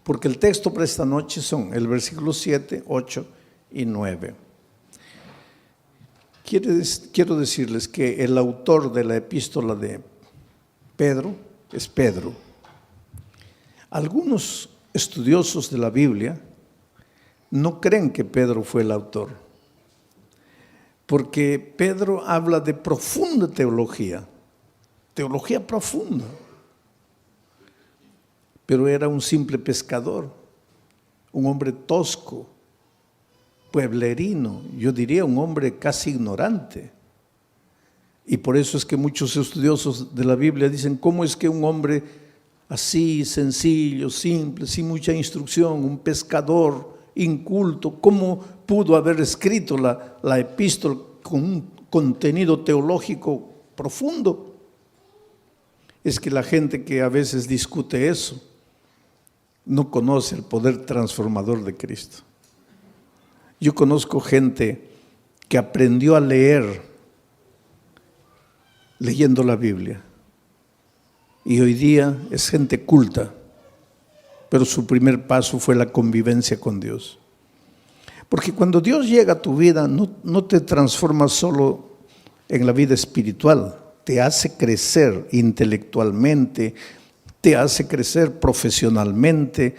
porque el texto para esta noche son el versículo 7, 8 y 9. Quiero decirles que el autor de la epístola de Pedro es Pedro. Algunos estudiosos de la Biblia no creen que Pedro fue el autor, porque Pedro habla de profunda teología profunda, pero era un simple pescador, un hombre tosco, pueblerino, yo diría un hombre casi ignorante. Y por eso es que muchos estudiosos de la Biblia dicen, ¿cómo es que un hombre así, sencillo, simple, sin mucha instrucción, un pescador inculto, cómo pudo haber escrito la epístola con un contenido teológico profundo? Es que la gente que a veces discute eso no conoce el poder transformador de Cristo. Yo conozco gente que aprendió a leer leyendo la Biblia y hoy día es gente culta, pero su primer paso fue la convivencia con Dios. Porque cuando Dios llega a tu vida no te transforma solo en la vida espiritual, te hace crecer intelectualmente, te hace crecer profesionalmente,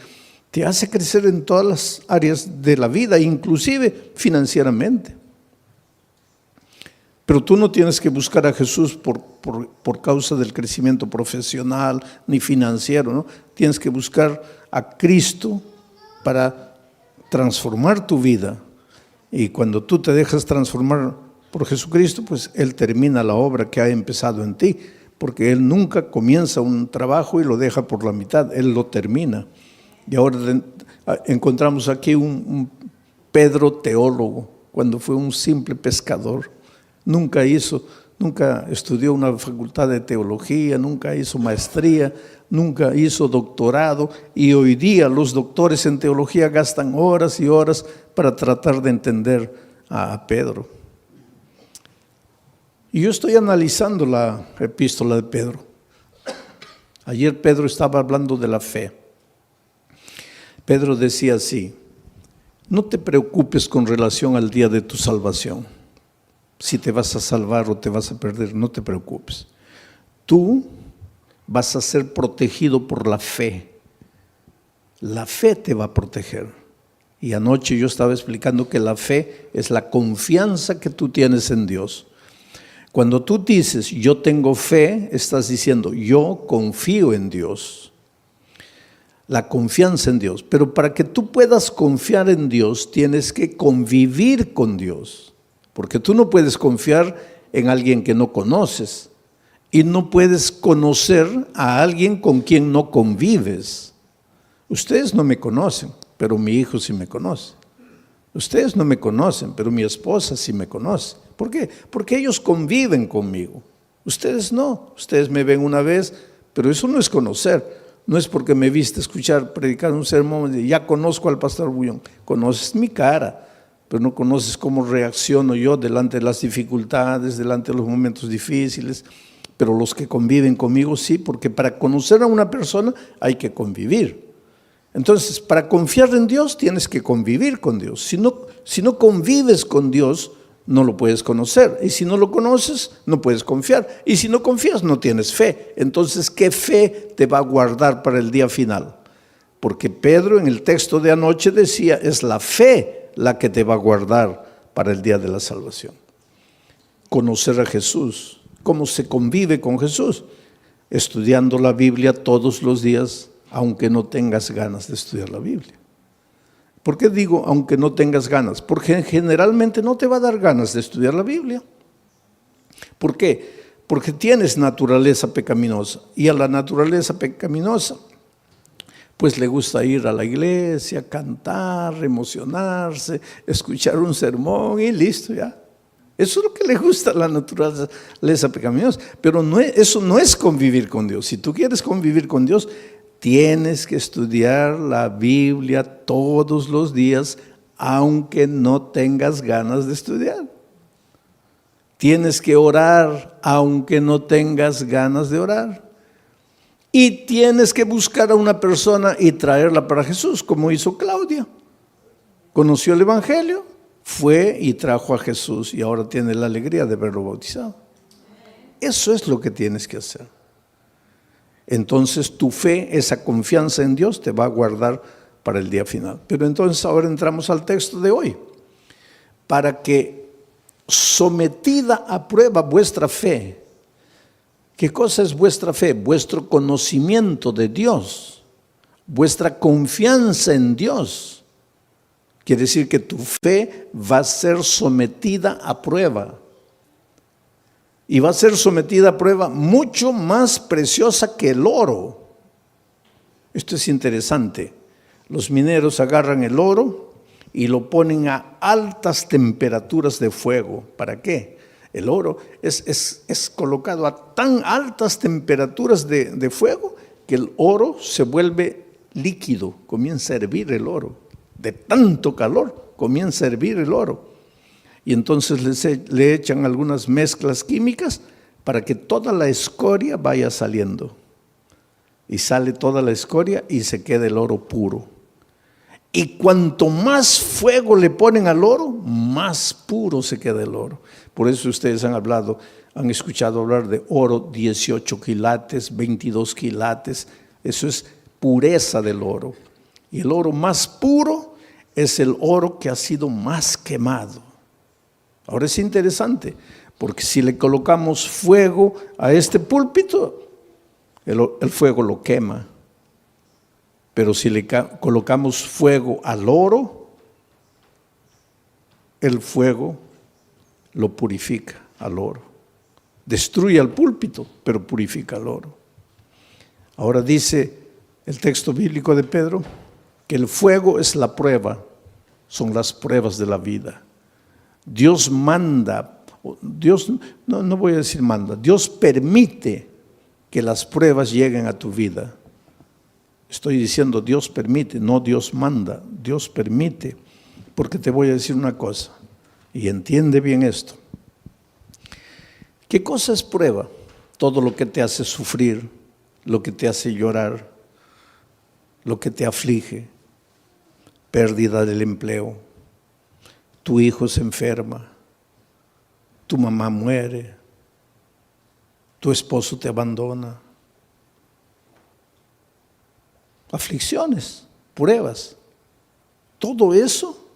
te hace crecer en todas las áreas de la vida, inclusive financieramente. Pero tú no tienes que buscar a Jesús por causa del crecimiento profesional ni financiero, ¿no? Tienes que buscar a Cristo para transformar tu vida. Y cuando tú te dejas transformar por Jesucristo, pues Él termina la obra que ha empezado en ti, porque Él nunca comienza un trabajo y lo deja por la mitad, Él lo termina. Y ahora encontramos aquí un Pedro teólogo, cuando fue un simple pescador. Nunca estudió una facultad de teología, nunca hizo maestría, nunca hizo doctorado, y hoy día los doctores en teología gastan horas y horas para tratar de entender a Pedro. Y yo estoy analizando la epístola de Pedro. Ayer Pedro estaba hablando de la fe. Pedro decía así: no te preocupes con relación al día de tu salvación. Si te vas a salvar o te vas a perder, no te preocupes. Tú vas a ser protegido por la fe. La fe te va a proteger. Y anoche yo estaba explicando que la fe es la confianza que tú tienes en Dios. Cuando tú dices yo tengo fe, estás diciendo yo confío en Dios. La confianza en Dios. Pero para que tú puedas confiar en Dios, tienes que convivir con Dios. Porque tú no puedes confiar en alguien que no conoces. Y no puedes conocer a alguien con quien no convives. Ustedes no me conocen, pero mi hijo sí me conoce. Ustedes no me conocen, pero mi esposa sí me conoce. ¿Por qué? Porque ellos conviven conmigo. Ustedes no. Ustedes me ven una vez, pero eso no es conocer. No es porque me viste escuchar, predicar un sermón, y ya conozco al pastor Bullón. Conoces mi cara, pero no conoces cómo reacciono yo delante de las dificultades, delante de los momentos difíciles. Pero los que conviven conmigo sí, porque para conocer a una persona hay que convivir. Entonces, para confiar en Dios tienes que convivir con Dios. Si no convives con Dios, no lo puedes conocer. Y si no lo conoces, no puedes confiar. Y si no confías, no tienes fe. Entonces, ¿qué fe te va a guardar para el día final? Porque Pedro en el texto de anoche decía, es la fe la que te va a guardar para el día de la salvación. Conocer a Jesús. ¿Cómo se convive con Jesús? Estudiando la Biblia todos los días, aunque no tengas ganas de estudiar la Biblia. ¿Por qué digo aunque no tengas ganas? Porque generalmente no te va a dar ganas de estudiar la Biblia. ¿Por qué? Porque tienes naturaleza pecaminosa, y a la naturaleza pecaminosa pues le gusta ir a la iglesia, cantar, emocionarse, escuchar un sermón y listo ya. Eso es lo que le gusta a la naturaleza pecaminosa, pero eso no es convivir con Dios. Si tú quieres convivir con Dios, tienes que estudiar la Biblia todos los días, aunque no tengas ganas de estudiar. Tienes que orar, aunque no tengas ganas de orar. Y tienes que buscar a una persona y traerla para Jesús, como hizo Claudia. Conoció el Evangelio, fue y trajo a Jesús y ahora tiene la alegría de verlo bautizado. Eso es lo que tienes que hacer. Entonces tu fe, esa confianza en Dios te va a guardar para el día final. Pero entonces ahora entramos al texto de hoy. Para que sometida a prueba vuestra fe. ¿Qué cosa es vuestra fe? Vuestro conocimiento de Dios, vuestra confianza en Dios. Quiere decir que tu fe va a ser sometida a prueba. Y va a ser sometida a prueba mucho más preciosa que el oro. Esto es interesante. Los mineros agarran el oro y lo ponen a altas temperaturas de fuego. ¿Para qué? El oro es colocado a tan altas temperaturas de fuego que el oro se vuelve líquido, comienza a hervir el oro. De tanto calor comienza a hervir el oro. Y entonces le echan algunas mezclas químicas para que toda la escoria vaya saliendo. Y sale toda la escoria y se queda el oro puro. Y cuanto más fuego le ponen al oro, más puro se queda el oro. Por eso ustedes han escuchado hablar de oro 18 quilates, 22 quilates. Eso es pureza del oro. Y el oro más puro es el oro que ha sido más quemado. Ahora es interesante, porque si le colocamos fuego a este púlpito, el fuego lo quema. Pero si le colocamos fuego al oro, el fuego lo purifica al oro. Destruye al púlpito, pero purifica al oro. Ahora dice el texto bíblico de Pedro que el fuego es la prueba, son las pruebas de la vida. Dios manda, no voy a decir manda, Dios permite que las pruebas lleguen a tu vida. Estoy diciendo Dios permite, no Dios manda, Dios permite. Porque te voy a decir una cosa, y entiende bien esto. ¿Qué cosa es prueba? Todo lo que te hace sufrir, lo que te hace llorar, lo que te aflige, pérdida del empleo, tu hijo se enferma, tu mamá muere, tu esposo te abandona. Aflicciones, pruebas, todo eso,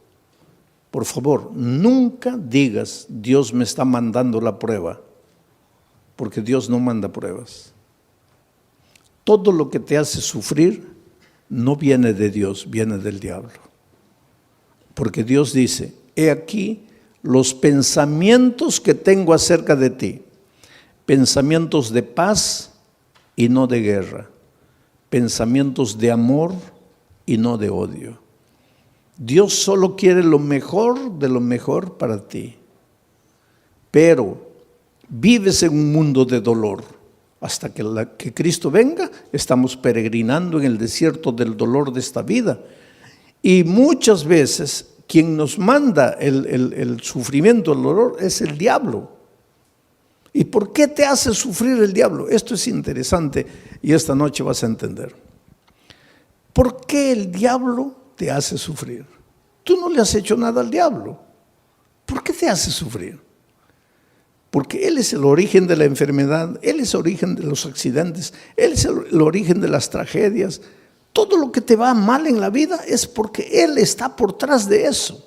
por favor, nunca digas Dios me está mandando la prueba, porque Dios no manda pruebas. Todo lo que te hace sufrir no viene de Dios, viene del diablo. Porque Dios dice, he aquí los pensamientos que tengo acerca de ti, pensamientos de paz y no de guerra, pensamientos de amor y no de odio. Dios solo quiere lo mejor de lo mejor para ti, pero vives en un mundo de dolor. Hasta que Cristo venga, estamos peregrinando en el desierto del dolor de esta vida. Y muchas veces quien nos manda el sufrimiento, el dolor, es el diablo. ¿Y por qué te hace sufrir el diablo? Esto es interesante y esta noche vas a entender. ¿Por qué el diablo te hace sufrir? Tú no le has hecho nada al diablo. ¿Por qué te hace sufrir? Porque Él es el origen de la enfermedad, Él es el origen de los accidentes, Él es el origen de las tragedias. Todo lo que te va mal en la vida es porque Él está por detrás de eso.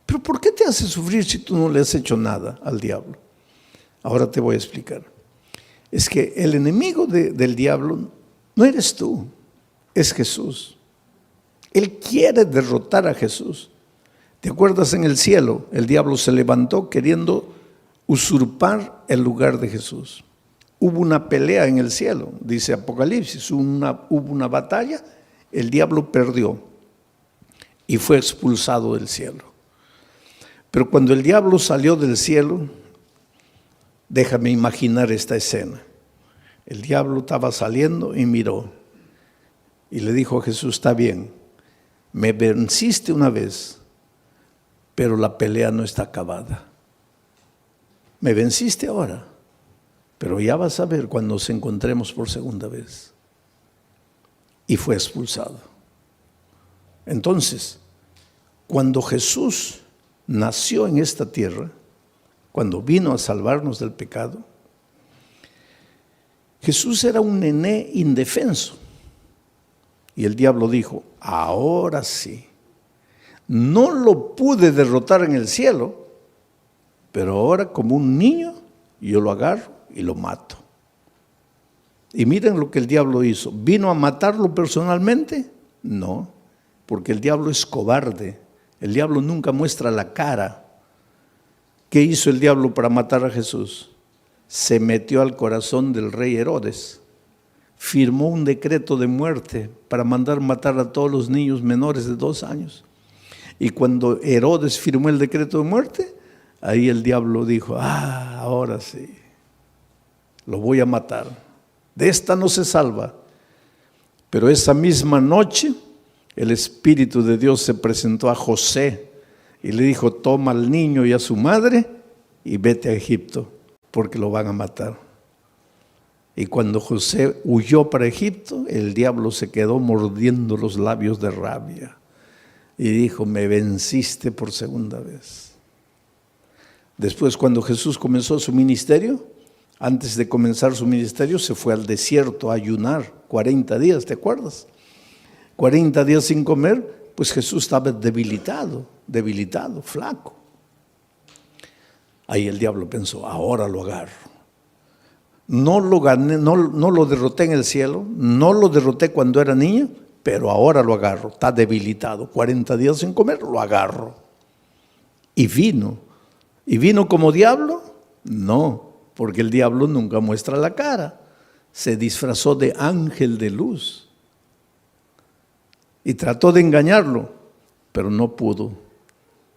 Pero ¿por qué te hace sufrir si tú no le has hecho nada al diablo? Ahora te voy a explicar. Es que el enemigo del diablo no eres tú, es Jesús. Él quiere derrotar a Jesús. ¿Te acuerdas en el cielo? El diablo se levantó queriendo usurpar el lugar de Jesús. Hubo una pelea en el cielo, dice Apocalipsis, hubo una batalla, el diablo perdió y fue expulsado del cielo. Pero cuando el diablo salió del cielo, déjame imaginar esta escena. El diablo estaba saliendo y miró y le dijo a Jesús, está bien, me venciste una vez, pero la pelea no está acabada. Me venciste ahora, pero ya vas a ver cuando nos encontremos por segunda vez. y fue expulsado. Entonces, cuando Jesús nació en esta tierra, cuando vino a salvarnos del pecado, Jesús era un nené indefenso. Y el diablo dijo, ahora sí, no lo pude derrotar en el cielo, pero ahora como un niño yo lo agarro y lo mato. Y miren lo que el diablo hizo. ¿Vino a matarlo personalmente? No, porque el diablo es cobarde. El diablo nunca muestra la cara. ¿Qué hizo el diablo para matar a Jesús? Se metió al corazón del rey Herodes. Firmó un decreto de muerte para mandar matar a todos los niños menores de 2 años. Y cuando Herodes firmó el decreto de muerte, ahí el diablo dijo, ahora sí, lo voy a matar. De esta no se salva. Pero esa misma noche, el Espíritu de Dios se presentó a José y le dijo, toma al niño y a su madre y vete a Egipto, porque lo van a matar. Y cuando José huyó para Egipto, el diablo se quedó mordiendo los labios de rabia y dijo, me venciste por segunda vez. Después, cuando Jesús comenzó su ministerio, antes de comenzar su ministerio, se fue al desierto a ayunar 40 días, ¿te acuerdas? 40 días sin comer, pues Jesús estaba debilitado, flaco. Ahí el diablo pensó, ahora lo agarro. No lo gané, no lo derroté en el cielo, no lo derroté cuando era niño, pero ahora lo agarro. Está debilitado, 40 días sin comer, lo agarro. Y vino. ¿Y vino como diablo? No, porque el diablo nunca muestra la cara. Se disfrazó de ángel de luz. Y trató de engañarlo, pero no pudo,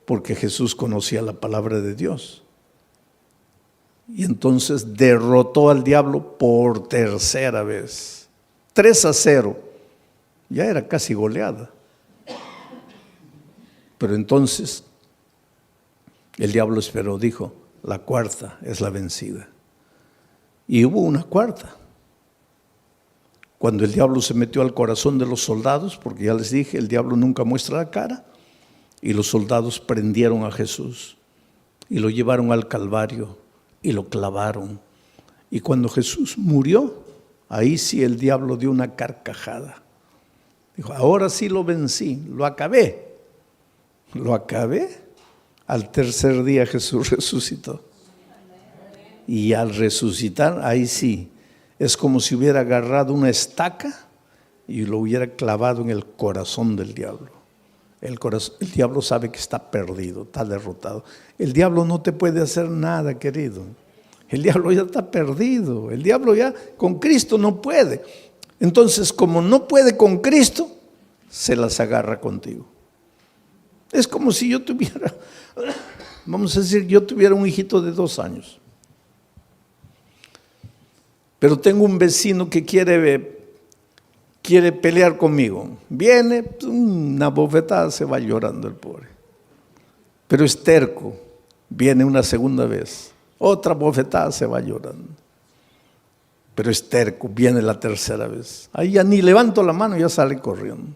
porque Jesús conocía la palabra de Dios. Y entonces derrotó al diablo por tercera vez. 3-0. Ya era casi goleada. Pero entonces el diablo esperó, dijo, la cuarta es la vencida. Y hubo una cuarta. Cuando el diablo se metió al corazón de los soldados, porque ya les dije, el diablo nunca muestra la cara, y los soldados prendieron a Jesús y lo llevaron al Calvario y lo clavaron. Y cuando Jesús murió, ahí sí el diablo dio una carcajada. Dijo, ahora sí lo vencí, lo acabé. Lo acabé. Al tercer día Jesús resucitó. Y al resucitar, ahí sí, es como si hubiera agarrado una estaca y lo hubiera clavado en el corazón del diablo. El diablo sabe que está perdido, está derrotado. El diablo no te puede hacer nada, querido. El diablo ya está perdido. El diablo ya con Cristo no puede. Entonces, como no puede con Cristo, se las agarra contigo. Es como si yo tuviera, vamos a decir, yo tuviera un hijito de 2 años. Pero tengo un vecino que quiere pelear conmigo. Viene, una bofetada, se va llorando el pobre. Pero es terco. Viene una segunda vez. Otra bofetada, se va llorando. Pero es terco, viene la tercera vez. Ahí ya ni levanto la mano, ya sale corriendo.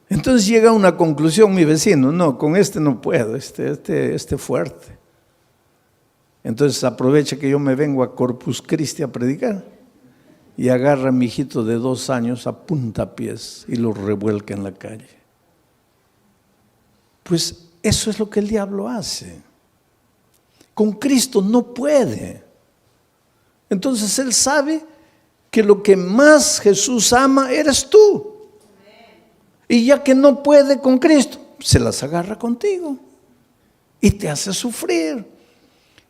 Entonces llega a una conclusión mi vecino, no, con este no puedo, este fuerte. Entonces aprovecha que yo me vengo a Corpus Christi a predicar y agarra a mi hijito de 2 años a puntapiés y lo revuelca en la calle. Pues eso es lo que el diablo hace. Con Cristo no puede. Entonces él sabe que lo que más Jesús ama eres tú. Y ya que no puede con Cristo, se las agarra contigo y te hace sufrir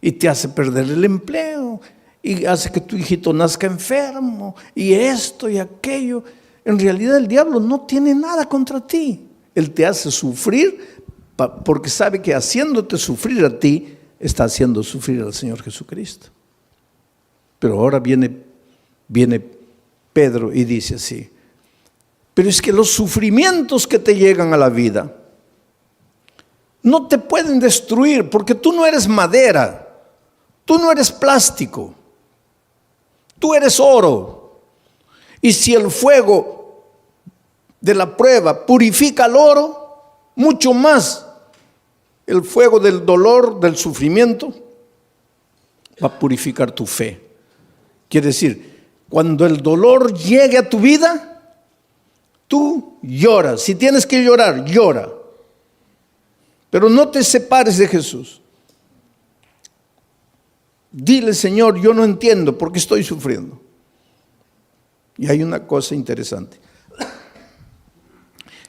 y te hace perder el empleo y hace que tu hijito nazca enfermo y esto y aquello. En realidad el diablo no tiene nada contra ti. Él te hace sufrir porque sabe que haciéndote sufrir a ti, está haciendo sufrir al Señor Jesucristo. Pero ahora viene Pedro y dice así, pero es que los sufrimientos que te llegan a la vida no te pueden destruir porque tú no eres madera, tú no eres plástico, tú eres oro. Y si el fuego de la prueba purifica el oro, mucho más el fuego del dolor, del sufrimiento, va a purificar tu fe. Quiere decir, cuando el dolor llegue a tu vida, tú lloras. Si tienes que llorar, llora. Pero no te separes de Jesús. Dile, Señor, yo no entiendo por qué estoy sufriendo. Y hay una cosa interesante.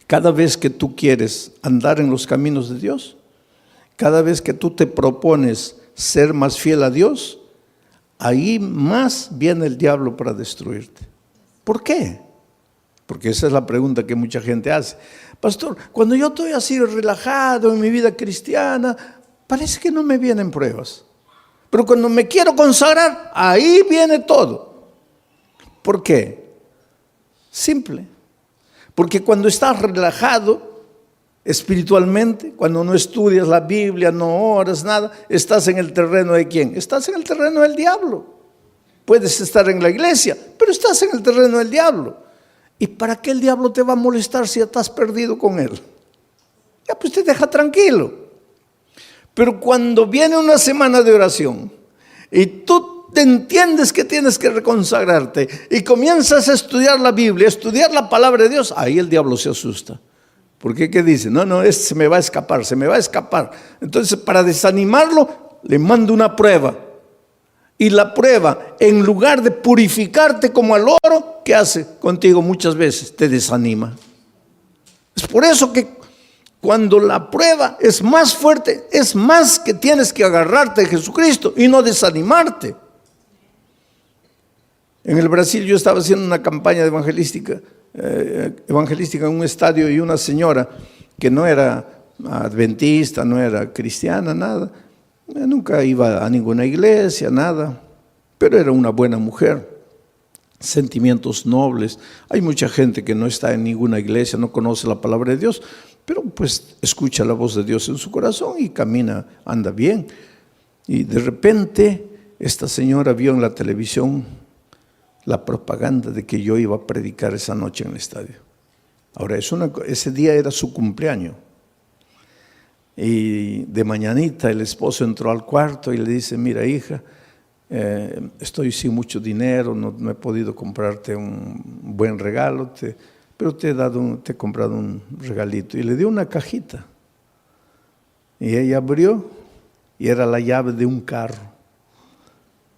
Cada vez que tú quieres andar en los caminos de Dios, cada vez que tú te propones ser más fiel a Dios, ahí más viene el diablo para destruirte. ¿Por qué? Porque esa es la pregunta que mucha gente hace. Pastor, cuando yo estoy así relajado en mi vida cristiana, parece que no me vienen pruebas. Pero cuando me quiero consagrar, ahí viene todo. ¿Por qué? Simple. Porque cuando estás relajado espiritualmente, cuando no estudias la Biblia, no oras, nada, estás en el terreno de ¿quién? Estás en el terreno del diablo. Puedes estar en la iglesia, pero estás en el terreno del diablo. ¿Y para qué el diablo te va a molestar si ya estás perdido con él? Ya pues te deja tranquilo. Pero cuando viene una semana de oración y tú te entiendes que tienes que reconsagrarte y comienzas a estudiar la Biblia, a estudiar la palabra de Dios, ahí el diablo se asusta. Porque ¿qué dice? No, este se me va a escapar, se me va a escapar. Entonces, para desanimarlo, le mando una prueba. Y la prueba, en lugar de purificarte como al oro, ¿qué hace contigo muchas veces? Te desanima. Es por eso que cuando la prueba es más fuerte, es más que tienes que agarrarte de Jesucristo y no desanimarte. En el Brasil yo estaba haciendo una campaña evangelística en un estadio, y una señora que no era adventista, no era cristiana, nada, nunca iba a ninguna iglesia, nada, pero era una buena mujer, sentimientos nobles. Hay mucha gente que no está en ninguna iglesia, no conoce la palabra de Dios, pero pues escucha la voz de Dios en su corazón y camina, anda bien. Y de repente esta señora vio en la televisión la propaganda de que yo iba a predicar esa noche en el estadio. Ahora, ese día era su cumpleaños. Y de mañanita el esposo entró al cuarto y le dice, mira hija, estoy sin mucho dinero, no he podido comprarte un buen regalo, pero te he comprado un regalito. Y le dio una cajita. Y ella abrió y era la llave de un carro.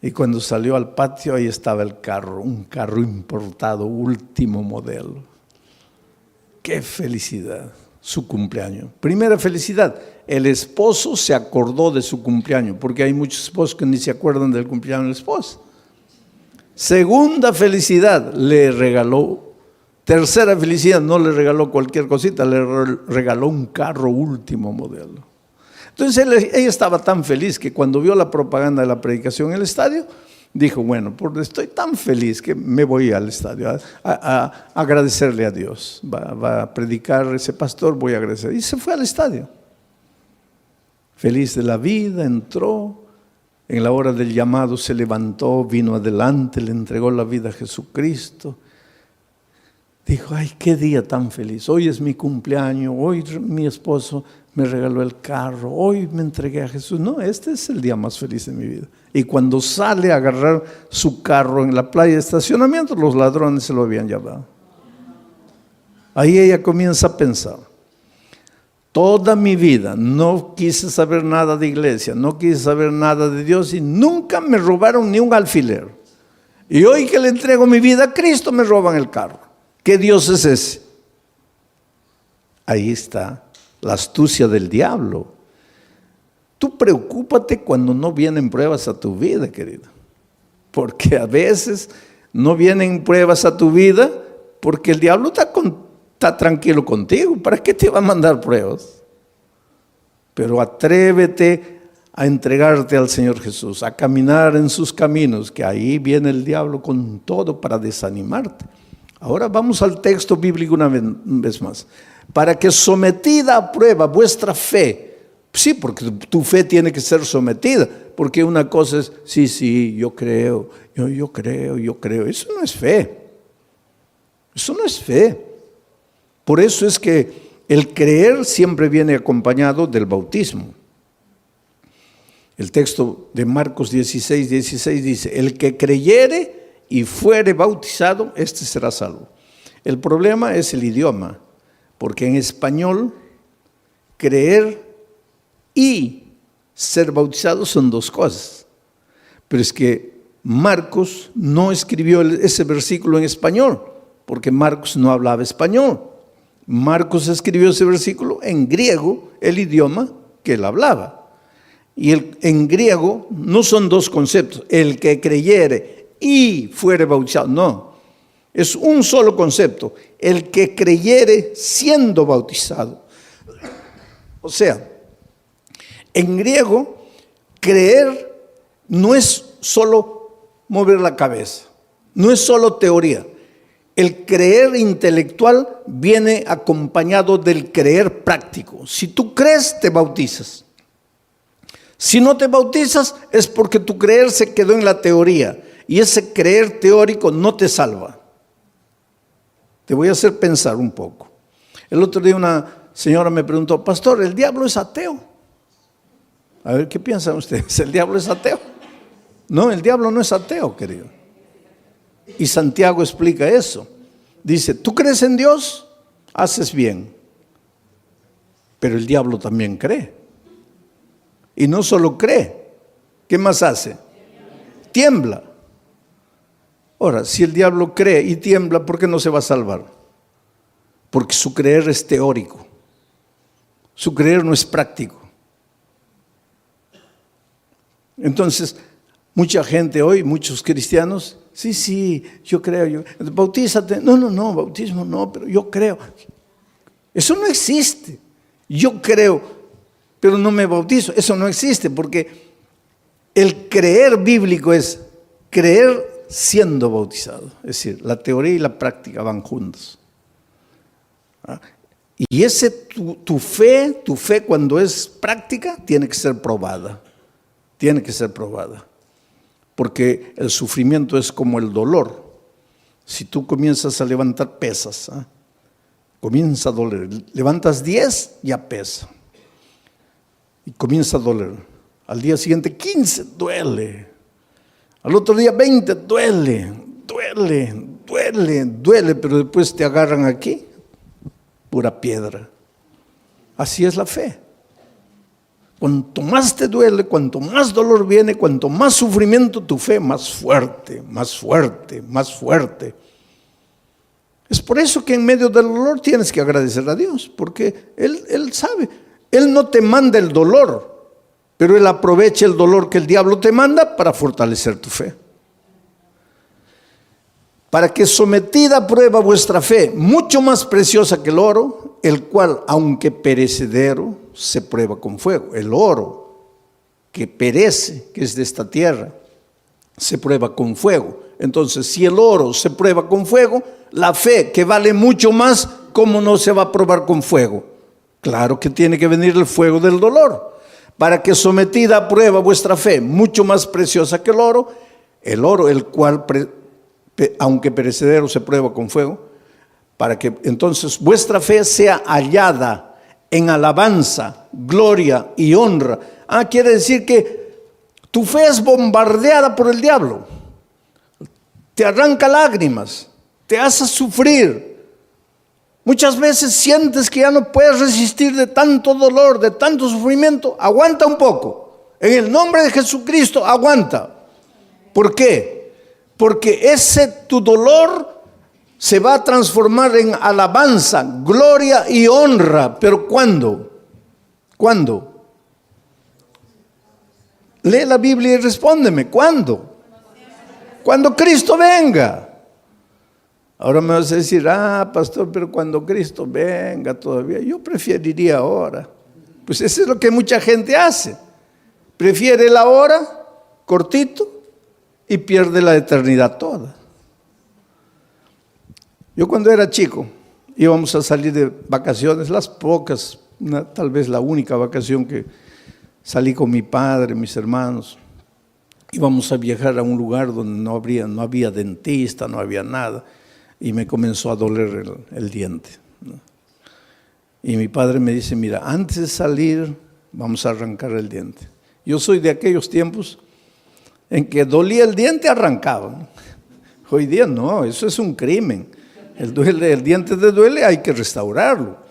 Y cuando salió al patio, ahí estaba el carro, un carro importado, último modelo. ¡Qué felicidad! Su cumpleaños. Primera felicidad, el esposo se acordó de su cumpleaños, porque hay muchos esposos que ni se acuerdan del cumpleaños de la esposa. Segunda felicidad, le regaló. Tercera felicidad, no le regaló cualquier cosita, le regaló un carro último modelo. Entonces ella estaba tan feliz que cuando vio la propaganda de la predicación en el estadio, dijo, bueno, estoy tan feliz que me voy al estadio a agradecerle a Dios. Va a predicar ese pastor, voy a agradecer. Y se fue al estadio. Feliz de la vida, entró. En la hora del llamado se levantó, vino adelante, le entregó la vida a Jesucristo. Dijo, ay, qué día tan feliz. Hoy es mi cumpleaños, hoy mi esposo me regaló el carro, hoy me entregué a Jesús. No, este es el día más feliz de mi vida. Y cuando sale a agarrar su carro en la playa de estacionamiento, los ladrones se lo habían llevado. Ahí ella comienza a pensar, toda mi vida no quise saber nada de iglesia, no quise saber nada de Dios y nunca me robaron ni un alfiler. Y hoy que le entrego mi vida a Cristo me roban el carro. ¿Qué Dios es ese? Ahí está la astucia del diablo. Tú preocúpate cuando no vienen pruebas a tu vida, querido. Porque a veces no vienen pruebas a tu vida porque el diablo está tranquilo contigo. ¿Para qué te va a mandar pruebas? Pero atrévete a entregarte al Señor Jesús, a caminar en sus caminos, que ahí viene el diablo con todo para desanimarte. Ahora vamos al texto bíblico una vez más. Para que sometida a prueba vuestra fe, sí, porque tu fe tiene que ser sometida, porque una cosa es, sí, yo creo, yo creo. Eso no es fe. Eso no es fe. Por eso es que el creer siempre viene acompañado del bautismo. El texto de Marcos 16, 16 dice, el que creyere y fuere bautizado, este será salvo. El problema es el idioma, porque en español creer y ser bautizado son dos cosas. Pero es que Marcos no escribió ese versículo en español, porque Marcos no hablaba español. Marcos escribió ese versículo en griego, el idioma que él hablaba. Y en griego no son dos conceptos, el que creyere y fuere bautizado, no. Es un solo concepto, el que creyere siendo bautizado. O sea, en griego, creer no es solo mover la cabeza, no es solo teoría. El creer intelectual viene acompañado del creer práctico. Si tú crees, te bautizas. Si no te bautizas, es porque tu creer se quedó en la teoría. Y ese creer teórico no te salva. Te voy a hacer pensar un poco. El otro día una señora me preguntó, pastor, ¿el diablo es ateo? A ver, ¿qué piensan ustedes? ¿El diablo es ateo? No, el diablo no es ateo, querido. Y Santiago explica eso. Dice, ¿tú crees en Dios? Haces bien. Pero el diablo también cree. Y no solo cree, ¿qué más hace? Tiembla. Ahora, si el diablo cree y tiembla, ¿por qué no se va a salvar? Porque su creer es teórico. Su creer no es práctico. Entonces, mucha gente hoy, muchos cristianos, sí, yo creo, bautízate. No, bautismo no, pero yo creo. Eso no existe. Yo creo, pero no me bautizo. Eso no existe, porque el creer bíblico es creer siendo bautizado. Es decir, la teoría y la práctica van juntos. Y ese tu fe cuando es práctica, tiene que ser probada. Tiene que ser probada. Porque el sufrimiento es como el dolor. Si tú comienzas a levantar pesas, comienza a doler. Levantas 10, ya pesa. Y comienza a doler. Al día siguiente 15, duele. Al otro día 20, duele, pero después te agarran aquí, pura piedra. Así es la fe. Cuanto más te duele, cuanto más dolor viene, cuanto más sufrimiento, tu fe más fuerte, más fuerte, más fuerte. Es por eso que en medio del dolor tienes que agradecer a Dios, porque Él sabe. Él no te manda el dolor, pero Él aprovecha el dolor que el diablo te manda para fortalecer tu fe. Para que sometida a prueba vuestra fe, mucho más preciosa que el oro, el cual, aunque perecedero, se prueba con fuego. El oro que perece, que es de esta tierra, se prueba con fuego. Entonces, si el oro se prueba con fuego, la fe, que vale mucho más, ¿cómo no se va a probar con fuego? Claro que tiene que venir el fuego del dolor. Para que sometida a prueba vuestra fe, mucho más preciosa que el oro el cual, aunque perecedero, se prueba con fuego, para que entonces vuestra fe sea hallada en alabanza, gloria y honra. Quiere decir que tu fe es bombardeada por el diablo. Te arranca lágrimas, te hace sufrir. Muchas veces sientes que ya no puedes resistir de tanto dolor, de tanto sufrimiento. Aguanta un poco. En el nombre de Jesucristo, aguanta. ¿Por qué? Porque ese tu dolor se va a transformar en alabanza, gloria y honra. ¿Pero cuándo? ¿Cuándo? Lee la Biblia y respóndeme. ¿Cuándo? Cuando Cristo venga. Ahora me vas a decir, pastor, pero cuando Cristo venga todavía, yo preferiría ahora. Pues eso es lo que mucha gente hace. Prefiere la hora, cortito, y pierde la eternidad toda. Yo cuando era chico, íbamos a salir de vacaciones, las pocas, tal vez la única vacación que salí con mi padre, mis hermanos. Íbamos a viajar a un lugar donde no había dentista, no había nada. y me comenzó a doler el diente, ¿no? Y mi padre me dice, mira, antes de salir vamos a arrancar el diente. Yo soy de aquellos tiempos en que dolía el diente, arrancaba, ¿no? Hoy día no, eso es un crimen. El diente te duele, hay que restaurarlo.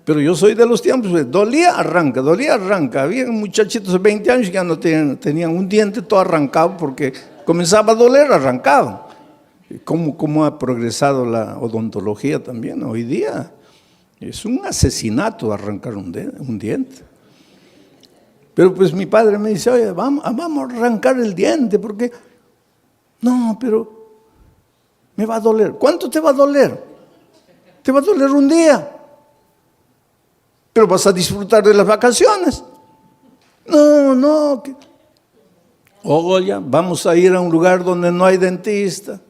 Pero yo soy de los tiempos, dolía, arranca, dolía, arranca. Había muchachitos de 20 años que ya no tenían un diente todo arrancado porque comenzaba a doler, arrancaban. ¿Cómo ha progresado la odontología también hoy día? Es un asesinato arrancar un diente. Pero pues mi padre me dice, oye, vamos a arrancar el diente porque... No, pero me va a doler. ¿Cuánto te va a doler? Te va a doler un día. Pero vas a disfrutar de las vacaciones. No. Oye, vamos a ir a un lugar donde no hay dentista.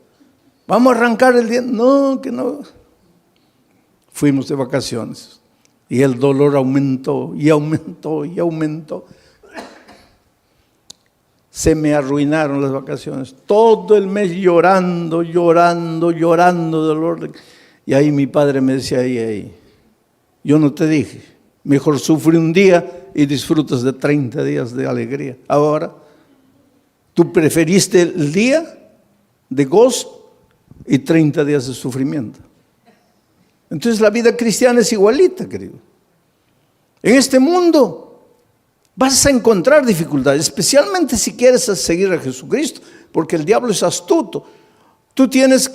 Vamos a arrancar el diente. No, que no. Fuimos de vacaciones y el dolor aumentó y aumentó y aumentó. Se me arruinaron las vacaciones. Todo el mes llorando dolor. Y ahí mi padre me decía, ahí, yo no te dije, mejor sufre un día y disfrutas de 30 días de alegría. Ahora, tú preferiste el día de gozo y 30 días de sufrimiento. Entonces la vida cristiana es igualita, querido. En este mundo vas a encontrar dificultades, especialmente si quieres seguir a Jesucristo, porque el diablo es astuto. Tú tienes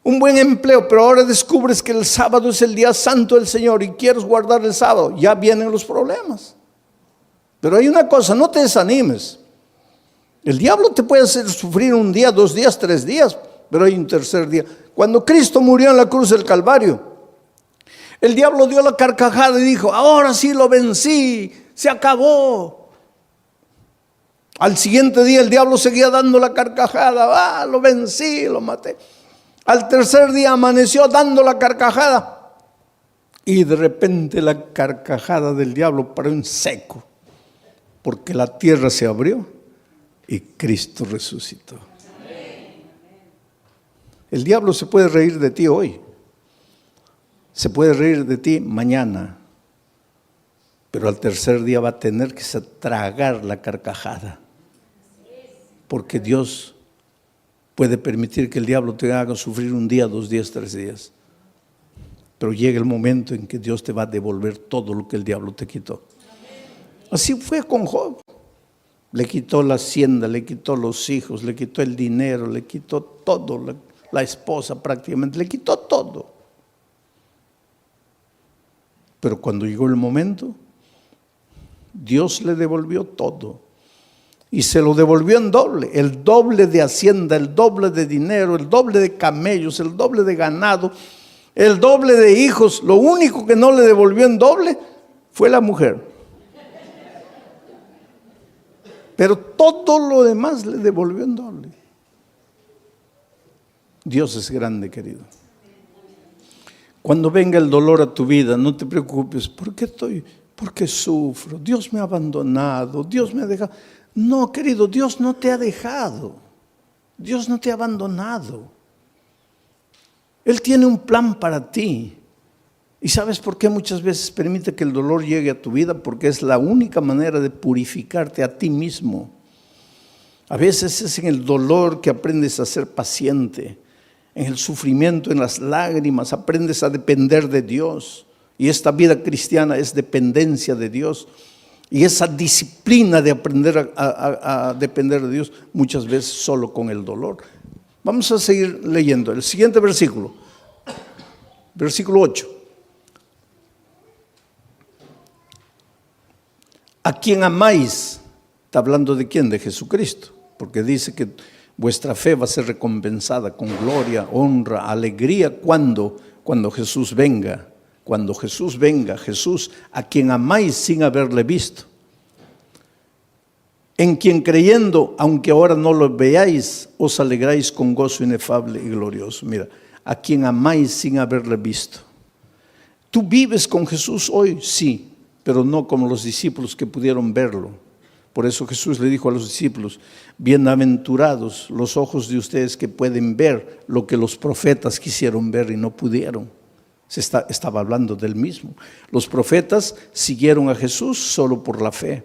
un buen empleo, pero ahora descubres que el sábado es el día santo del Señor y quieres guardar el sábado. Ya vienen los problemas. Pero hay una cosa, no te desanimes. El diablo te puede hacer sufrir un día, 2 días, 3 días, pero hay un tercer día. Cuando Cristo murió en la cruz del Calvario, el diablo dio la carcajada y dijo, ahora sí lo vencí, se acabó. Al siguiente día el diablo seguía dando la carcajada, lo vencí, lo maté. Al tercer día amaneció dando la carcajada y de repente la carcajada del diablo paró en seco, porque la tierra se abrió y Cristo resucitó. El diablo se puede reír de ti hoy, se puede reír de ti mañana, pero al tercer día va a tener que tragar la carcajada, porque Dios puede permitir que el diablo te haga sufrir un día, 2 días, 3 días, pero llega el momento en que Dios te va a devolver todo lo que el diablo te quitó. Así fue con Job. Le quitó la hacienda, le quitó los hijos, le quitó el dinero, le quitó todo, la esposa prácticamente, le quitó todo. Pero cuando llegó el momento, Dios le devolvió todo. Y se lo devolvió en doble, el doble de hacienda, el doble de dinero, el doble de camellos, el doble de ganado, el doble de hijos. Lo único que no le devolvió en doble fue la mujer. Pero todo lo demás le devolvió en doble. Dios es grande, querido. Cuando venga el dolor a tu vida, no te preocupes. ¿Por qué sufro? Dios me ha abandonado, Dios me ha dejado. No, querido, Dios no te ha dejado. Dios no te ha abandonado. Él tiene un plan para ti. ¿Y sabes por qué muchas veces permite que el dolor llegue a tu vida? Porque es la única manera de purificarte a ti mismo. A veces es en el dolor que aprendes a ser paciente. En el sufrimiento, en las lágrimas, aprendes a depender de Dios. Y esta vida cristiana es dependencia de Dios. Y esa disciplina de aprender a depender de Dios, muchas veces solo con el dolor. Vamos a seguir leyendo. El siguiente versículo. Versículo 8. ¿A quién amáis? Está hablando de quién, de Jesucristo, porque dice que vuestra fe va a ser recompensada con gloria, honra, alegría. Cuando Jesús venga. Cuando Jesús venga, Jesús a quien amáis sin haberle visto. En quien creyendo, aunque ahora no lo veáis, os alegráis con gozo inefable y glorioso. Mira, a quien amáis sin haberle visto. ¿Tú vives con Jesús hoy? Sí, pero no como los discípulos que pudieron verlo. Por eso Jesús le dijo a los discípulos: bienaventurados los ojos de ustedes que pueden ver lo que los profetas quisieron ver y no pudieron. Estaba hablando del mismo. Los profetas siguieron a Jesús solo por la fe.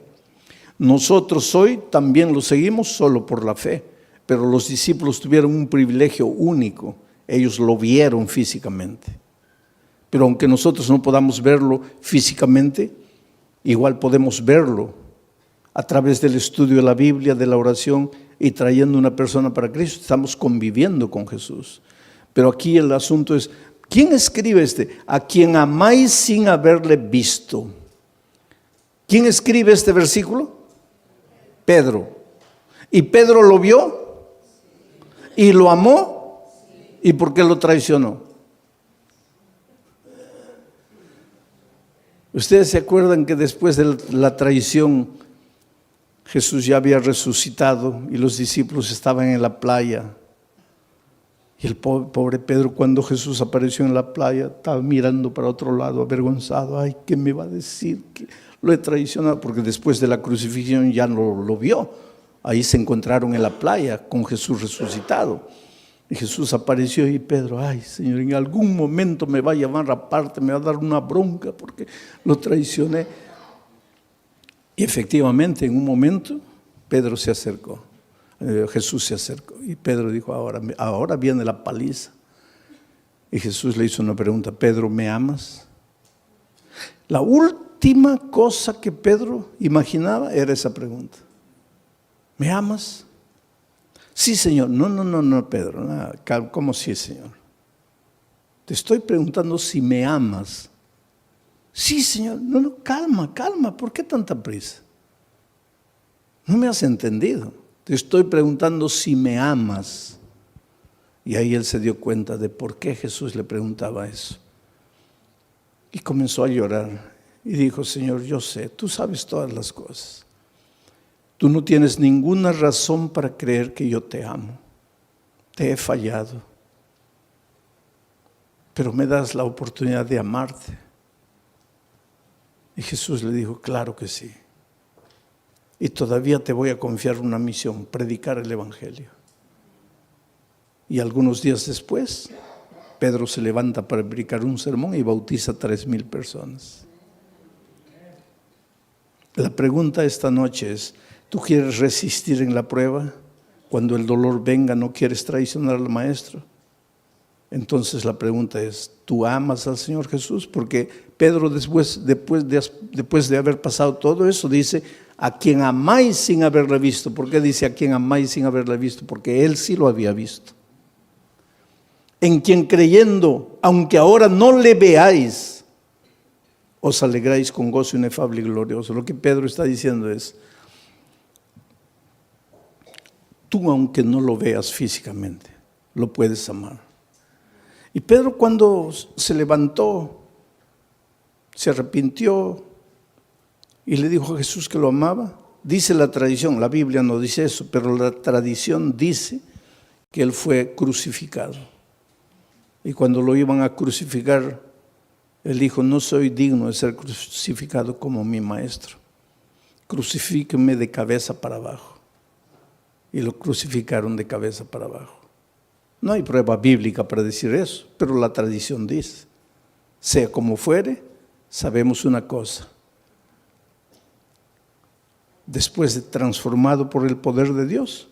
Nosotros hoy también lo seguimos solo por la fe, pero los discípulos tuvieron un privilegio único. Ellos lo vieron físicamente. Pero aunque nosotros no podamos verlo físicamente, igual podemos verlo a través del estudio de la Biblia, de la oración y trayendo una persona para Cristo. Estamos conviviendo con Jesús. Pero aquí el asunto es, ¿quién escribe a quien amáis sin haberle visto? ¿Quién escribe este versículo? Pedro. ¿Y Pedro lo vio? ¿Y lo amó? ¿Y por qué lo traicionó? Ustedes se acuerdan que después de la traición, Jesús ya había resucitado y los discípulos estaban en la playa. Y el pobre Pedro, cuando Jesús apareció en la playa, estaba mirando para otro lado, avergonzado. Ay, ¿qué me va a decir? Que lo he traicionado, porque después de la crucifixión ya no lo vio. Ahí se encontraron en la playa con Jesús resucitado. Y Jesús apareció y Pedro: ay, Señor, en algún momento me va a llamar aparte, me va a dar una bronca porque lo traicioné. Y efectivamente, en un momento, Pedro se acercó. Jesús se acercó y Pedro dijo: ahora viene la paliza. Y Jesús le hizo una pregunta: Pedro, ¿me amas? La última cosa que Pedro imaginaba era esa pregunta: ¿me amas? Sí, Señor. No, Pedro. No, ¿cómo sí, Señor? Te estoy preguntando si me amas. Sí, Señor. No, calma. ¿Por qué tanta prisa? No me has entendido. Te estoy preguntando si me amas. Y ahí él se dio cuenta de por qué Jesús le preguntaba eso. Y comenzó a llorar. Y dijo: Señor, yo sé, tú sabes todas las cosas. Tú no tienes ninguna razón para creer que yo te amo. Te he fallado. Pero me das la oportunidad de amarte. Y Jesús le dijo: claro que sí. Y todavía te voy a confiar una misión: predicar el Evangelio. Y algunos días después, Pedro se levanta para predicar un sermón y bautiza a 3,000 personas. La pregunta esta noche es: ¿tú quieres resistir en la prueba? Cuando el dolor venga, ¿no quieres traicionar al Maestro? Entonces la pregunta es: ¿tú amas al Señor Jesús? Porque Pedro después de haber pasado todo eso dice: a quien amáis sin haberle visto. ¿Por qué dice a quien amáis sin haberle visto? Porque él sí lo había visto. En quien creyendo, aunque ahora no le veáis, os alegráis con gozo inefable y glorioso. Lo que Pedro está diciendo es: tú, aunque no lo veas físicamente, lo puedes amar. Y Pedro, cuando se levantó, se arrepintió y le dijo a Jesús que lo amaba. Dice la tradición, la Biblia no dice eso, pero la tradición dice que él fue crucificado. Y cuando lo iban a crucificar, él dijo: no soy digno de ser crucificado como mi Maestro. Crucifíquenme de cabeza para abajo. Y lo crucificaron de cabeza para abajo. No hay prueba bíblica para decir eso, pero la tradición dice. Sea como fuere, sabemos una cosa: después de transformado por el poder de Dios,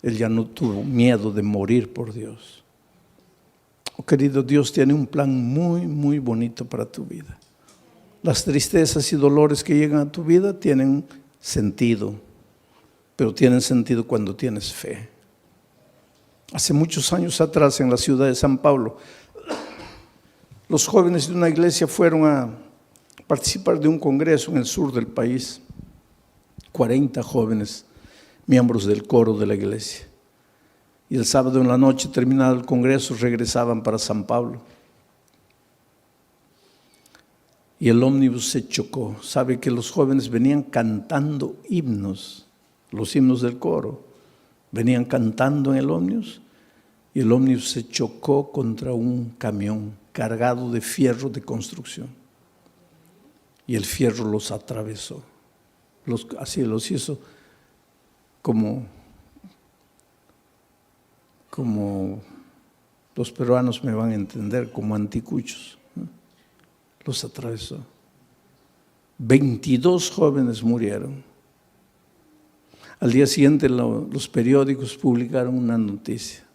él ya no tuvo miedo de morir por Dios. Oh, querido, Dios tiene un plan muy, muy bonito para tu vida. Las tristezas y dolores que llegan a tu vida tienen sentido, pero tienen sentido cuando tienes fe. Hace muchos años atrás, en la ciudad de San Pablo, los jóvenes de una iglesia fueron a participar de un congreso en el sur del país. 40 jóvenes, miembros del coro de la iglesia. Y el sábado en la noche, terminado el congreso, regresaban para San Pablo. Y el ómnibus se chocó. Sabe que los jóvenes venían cantando himnos, los himnos del coro. Venían cantando en el ómnibus y el ómnibus se chocó contra un camión cargado de fierro de construcción. Y el fierro los atravesó. así los hizo como los peruanos me van a entender, como anticuchos, ¿no? Los atravesó. 22 jóvenes murieron. Al día siguiente los periódicos publicaron una noticia.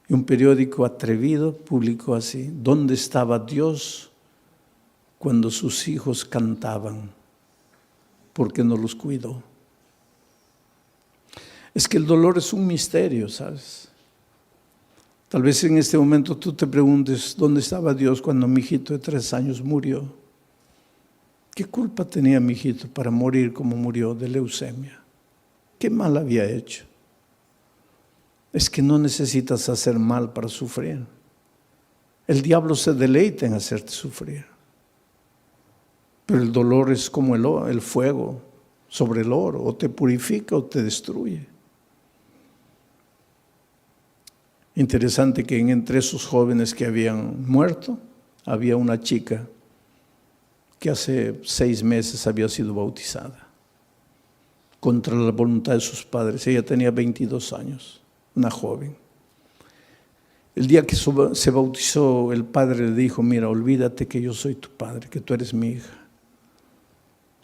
Y un periódico atrevido publicó así: ¿dónde estaba Dios cuando sus hijos cantaban? ¿Por qué no los cuidó? Es que el dolor es un misterio, ¿sabes? Tal vez en este momento tú te preguntes, ¿dónde estaba Dios cuando mi hijito de 3 años murió? ¿Qué culpa tenía mi hijito para morir como murió de leucemia? ¿Qué mal había hecho? Es que no necesitas hacer mal para sufrir. El diablo se deleita en hacerte sufrir. Pero el dolor es como el fuego sobre el oro, o te purifica o te destruye. Interesante que entre esos jóvenes que habían muerto, había una chica que hace 6 meses había sido bautizada, contra la voluntad de sus padres. Ella tenía 22 años, una joven. El día que se bautizó, el padre le dijo: mira, olvídate que yo soy tu padre, que tú eres mi hija.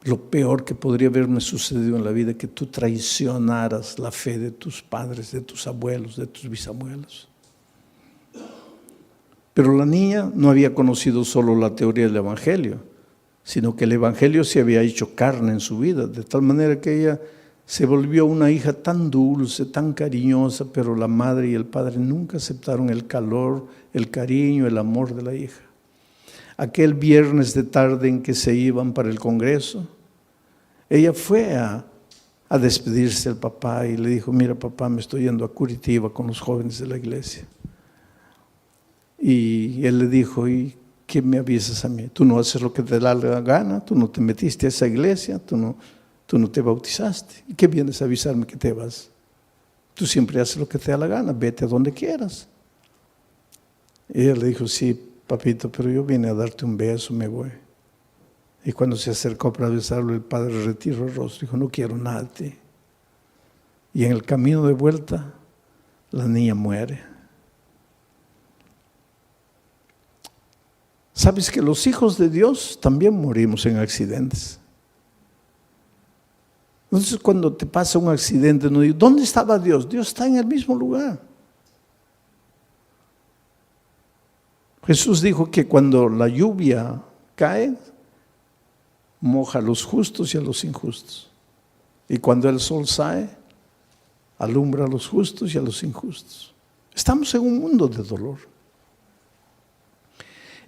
Lo peor que podría haberme sucedido en la vida es que tú traicionaras la fe de tus padres, de tus abuelos, de tus bisabuelos. Pero la niña no había conocido solo la teoría del Evangelio, sino que el Evangelio se había hecho carne en su vida, de tal manera que ella se volvió una hija tan dulce, tan cariñosa, pero la madre y el padre nunca aceptaron el calor, el cariño, el amor de la hija. Aquel viernes de tarde en que se iban para el congreso, ella fue a despedirse del papá y le dijo: mira papá, me estoy yendo a Curitiba con los jóvenes de la iglesia. Y él le dijo: ¿y qué me avisas a mí? Tú no haces lo que te da la gana, tú no te metiste a esa iglesia, tú no te bautizaste. ¿Y qué vienes a avisarme que te vas? Tú siempre haces lo que te da la gana, vete a donde quieras. Y ella le dijo: sí, papito, pero yo vine a darte un beso, me voy. Y cuando se acercó para besarlo, el padre retiró el rostro, dijo: no quiero nada de ti. Y en el camino de vuelta, la niña muere. ¿Sabes que los hijos de Dios también morimos en accidentes? Entonces, cuando te pasa un accidente, no digo: ¿dónde estaba Dios? Dios está en el mismo lugar. Jesús dijo que cuando la lluvia cae, moja a los justos y a los injustos. Y cuando el sol sale, alumbra a los justos y a los injustos. Estamos en un mundo de dolor.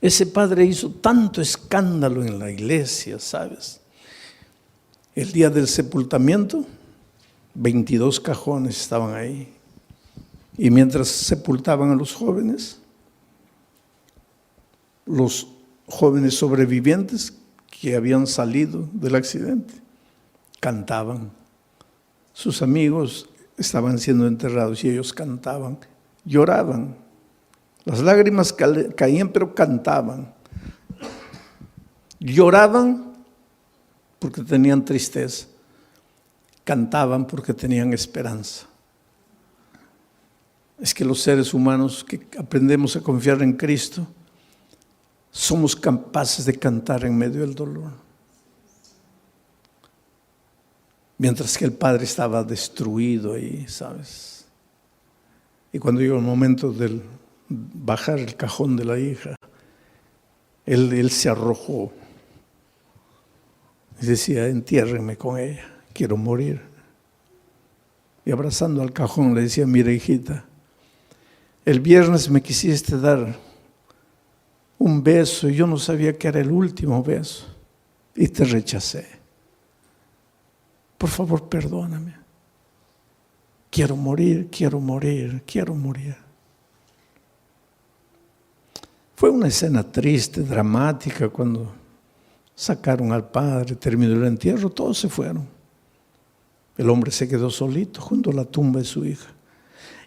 Ese padre hizo tanto escándalo en la iglesia, ¿sabes? El día del sepultamiento, 22 cajones estaban ahí. Y mientras sepultaban a los jóvenes sobrevivientes que habían salido del accidente, cantaban. Sus amigos estaban siendo enterrados y ellos cantaban, lloraban. Las lágrimas caían, pero cantaban. Lloraban porque tenían tristeza. Cantaban porque tenían esperanza. Es que los seres humanos que aprendemos a confiar en Cristo, somos capaces de cantar en medio del dolor. Mientras que el padre estaba destruido ahí, ¿sabes? Y cuando llegó el momento de bajar el cajón de la hija, él se arrojó y decía: entiérrenme con ella, quiero morir. Y abrazando al cajón le decía: mira, hijita, el viernes me quisiste dar un beso y yo no sabía que era el último beso y te rechacé. Por favor, perdóname. Quiero morir, quiero morir, quiero morir. Fue una escena triste, dramática, cuando sacaron al padre, terminó el entierro, todos se fueron. El hombre se quedó solito junto a la tumba de su hija.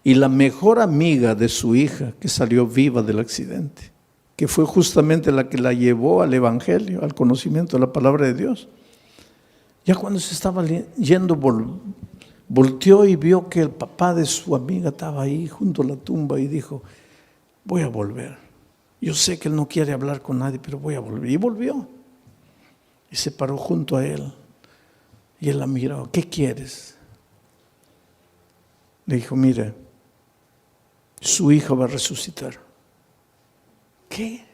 Y la mejor amiga de su hija, que salió viva del accidente, que fue justamente la que la llevó al Evangelio, al conocimiento de la palabra de Dios, Ya cuando se estaba yendo, volteó y vio que el papá de su amiga estaba ahí junto a la tumba y dijo: voy a volver. Yo sé que él no quiere hablar con nadie, pero voy a volver. Y volvió. Y se paró junto a él. Y él la miró: ¿qué quieres? Le dijo: mire, su hija va a resucitar. ¿Qué?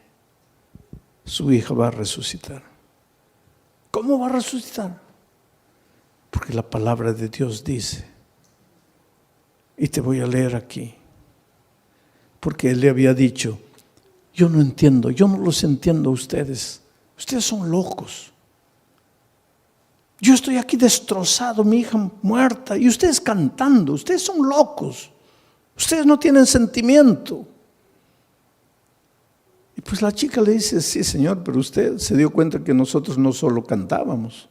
Su hija va a resucitar. ¿Cómo va a resucitar? Porque la palabra de Dios dice, y te voy a leer aquí, porque él le había dicho: yo no entiendo, yo no los entiendo a ustedes. Ustedes son locos. Yo estoy aquí destrozado, mi hija muerta, y ustedes cantando. Ustedes son locos. Ustedes no tienen sentimiento. Y pues la chica le dice: sí, Señor, pero usted se dio cuenta que nosotros no solo cantábamos,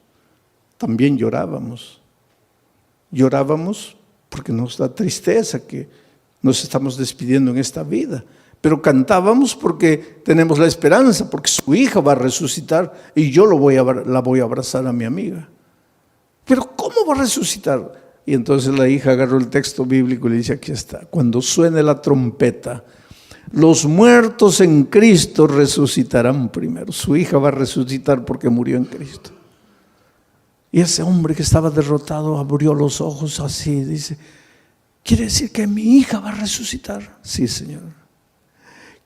también llorábamos. Llorábamos porque nos da tristeza que nos estamos despidiendo en esta vida. Pero cantábamos porque tenemos la esperanza, porque su hija va a resucitar y yo la voy a abrazar a mi amiga. Pero ¿cómo va a resucitar? Y entonces la hija agarró el texto bíblico y le dice: aquí está, cuando suene la trompeta, los muertos en Cristo resucitarán primero. Su hija va a resucitar porque murió en Cristo. Y ese hombre que estaba derrotado abrió los ojos así, dice: ¿quiere decir que mi hija va a resucitar? Sí, Señor.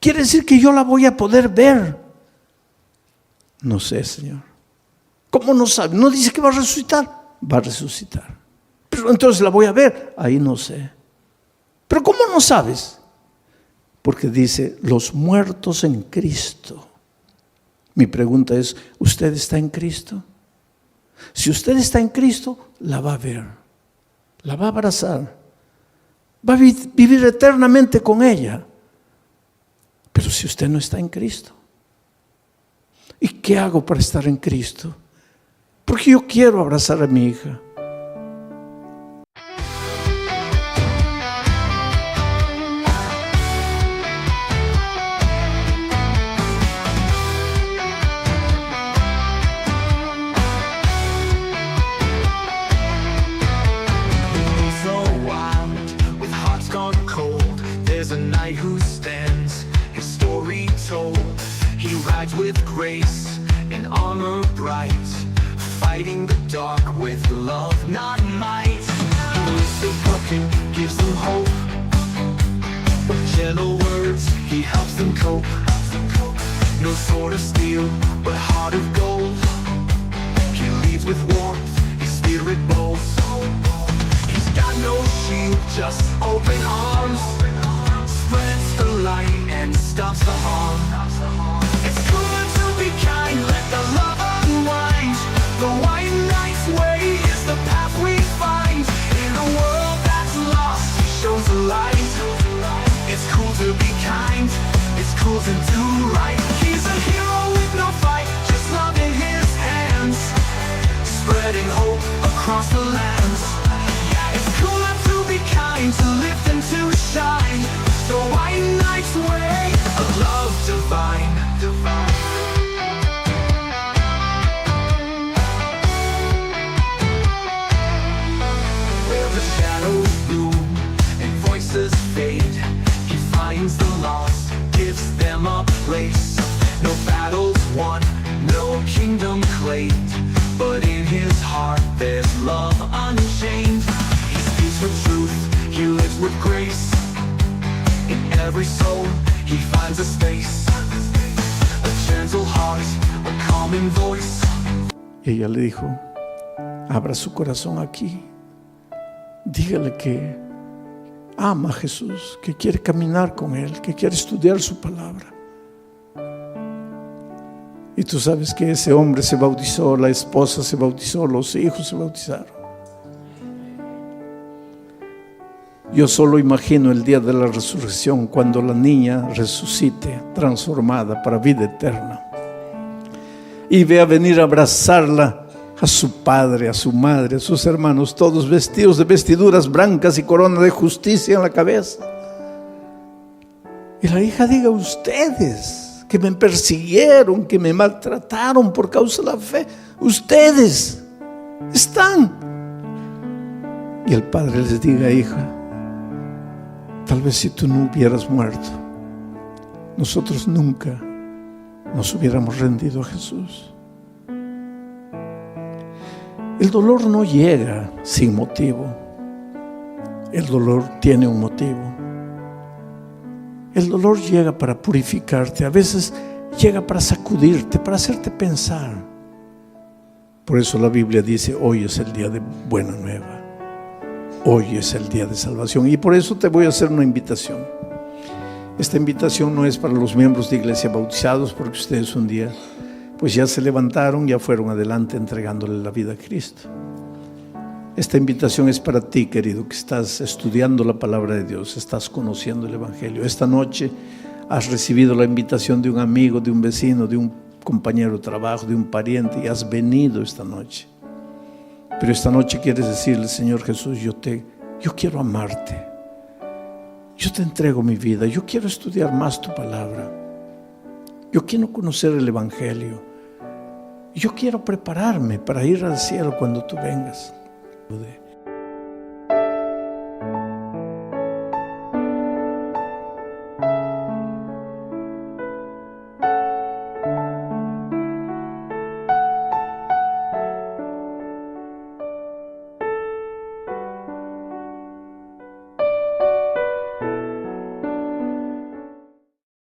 ¿Quiere decir que yo la voy a poder ver? No sé, Señor. ¿Cómo no sabe? No dice que va a resucitar. Va a resucitar. Pero entonces la voy a ver. Ahí no sé. ¿Pero cómo no sabes? Porque dice: los muertos en Cristo. Mi pregunta es: ¿usted está en Cristo? Si usted está en Cristo, la va a ver, la va a abrazar, va a vivir eternamente con ella. Pero si usted no está en Cristo, ¿y qué hago para estar en Cristo? Porque yo quiero abrazar a mi hija. With grace and armor bright, fighting the dark with love, not might. He lifts the broken, gives them hope. With gentle words, he helps them cope. No sword of steel, but heart of gold. He leads with warmth, his spirit bold. He's got no shield, just open arms. Spreads the light and stops the harm. It's good to be kind, let the love unwind. The white knight's way is the path we find. In a world that's lost, he shows the light. It's cool to be kind, it's cool to do right. He's a hero with no fight, just love in his hands. Spreading hope across the lands. It's cooler to be kind, to lift and to shine. The white knight's way, a love divine. Where the shadows loom and voices fade, he finds the lost, gives them a place. No battles won, no kingdom claimed, but in his heart there's love unchained. He speaks with truth, he lives with grace. In every soul he finds a space. Gentle heart, a calming voice. Y ella le dijo: abra su corazón aquí, dígale que ama a Jesús, que quiere caminar con Él, que quiere estudiar su palabra. Y tú sabes que ese hombre se bautizó, la esposa se bautizó, los hijos se bautizaron. Yo solo imagino el día de la resurrección, cuando la niña resucite, transformada para vida eterna, y vea venir a abrazarla a su padre, a su madre, a sus hermanos, todos vestidos de vestiduras blancas y corona de justicia en la cabeza. Y la hija diga: ustedes que me persiguieron, que me maltrataron por causa de la fe, ustedes Están. Y el Padre les diga: hija, tal vez si tú no hubieras muerto, nosotros nunca nos hubiéramos rendido a Jesús. El dolor no llega sin motivo. El dolor tiene un motivo. El dolor llega para purificarte. A veces llega para sacudirte, para hacerte pensar. Por eso la Biblia dice: hoy es el día de buena nueva. Hoy es el día de salvación. Y por eso te voy a hacer una invitación. Esta invitación no es para los miembros de iglesia bautizados, porque ustedes un día pues ya se levantaron, ya fueron adelante entregándole la vida a Cristo. Esta invitación es para ti, querido, que estás estudiando la palabra de Dios, estás conociendo el Evangelio. Esta noche has recibido la invitación de un amigo, de un vecino, de un compañero de trabajo, de un pariente, y has venido esta noche. Pero esta noche quieres decirle: Señor Jesús, yo quiero amarte. Yo te entrego mi vida. Yo quiero estudiar más tu palabra. Yo quiero conocer el Evangelio. Yo quiero prepararme para ir al cielo cuando tú vengas.